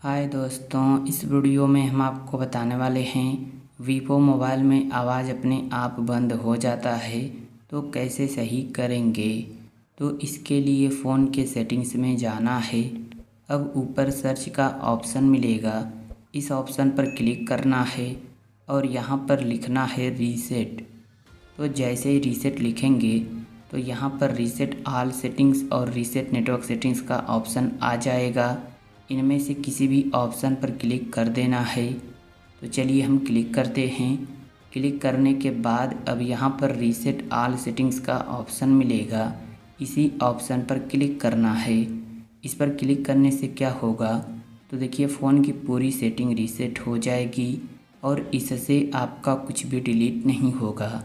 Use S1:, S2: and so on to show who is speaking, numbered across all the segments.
S1: हाय दोस्तों, इस वीडियो में हम आपको बताने वाले हैं वीवो मोबाइल में आवाज़ अपने आप बंद हो जाता है तो कैसे सही करेंगे। तो इसके लिए फ़ोन के सेटिंग्स में जाना है। अब ऊपर सर्च का ऑप्शन मिलेगा, इस ऑप्शन पर क्लिक करना है और यहाँ पर लिखना है रीसेट। तो जैसे ही रीसेट लिखेंगे तो यहाँ पर रीसेट ऑल सेटिंग्स और रीसेट नेटवर्क सेटिंग्स का ऑप्शन आ जाएगा। इनमें से किसी भी ऑप्शन पर क्लिक कर देना है। तो चलिए हम क्लिक करते हैं। क्लिक करने के बाद अब यहाँ पर रीसेट ऑल सेटिंग्स का ऑप्शन मिलेगा, इसी ऑप्शन पर क्लिक करना है। इस पर क्लिक करने से क्या होगा, तो देखिए फ़ोन की पूरी सेटिंग रीसेट हो जाएगी और इससे आपका कुछ भी डिलीट नहीं होगा।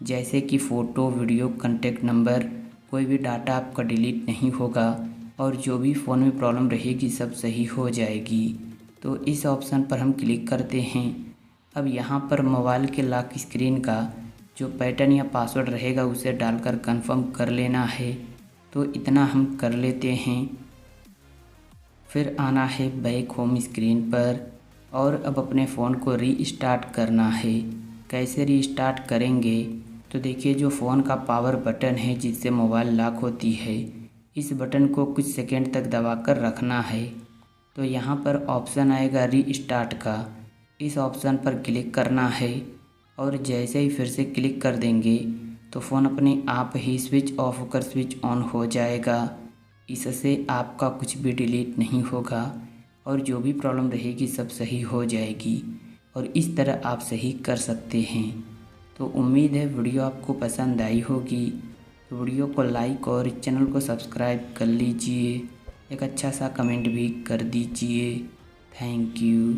S1: जैसे कि फ़ोटो, वीडियो, कॉन्टैक्ट नंबर, कोई भी डाटा आपका डिलीट नहीं होगा और जो भी फ़ोन में प्रॉब्लम रहेगी सब सही हो जाएगी। तो इस ऑप्शन पर हम क्लिक करते हैं। अब यहाँ पर मोबाइल के लॉक स्क्रीन का जो पैटर्न या पासवर्ड रहेगा उसे डालकर कंफर्म कर लेना है। तो इतना हम कर लेते हैं। फिर आना है बैक होम स्क्रीन पर और अब अपने फ़ोन को रीस्टार्ट करना है। कैसे रीस्टार्ट करेंगे, तो देखिए जो फ़ोन का पावर बटन है जिससे मोबाइल लॉक होती है, इस बटन को कुछ सेकंड तक दबाकर रखना है। तो यहाँ पर ऑप्शन आएगा रीस्टार्ट का, इस ऑप्शन पर क्लिक करना है और जैसे ही फिर से क्लिक कर देंगे तो फ़ोन अपने आप ही स्विच ऑफ होकर स्विच ऑन हो जाएगा। इससे आपका कुछ भी डिलीट नहीं होगा और जो भी प्रॉब्लम रहेगी सब सही हो जाएगी और इस तरह आप सही कर सकते हैं। तो उम्मीद है वीडियो आपको पसंद आई होगी। तो वीडियो को लाइक और चैनल को सब्सक्राइब कर लीजिए। एक अच्छा सा कमेंट भी कर दीजिए। Thank you.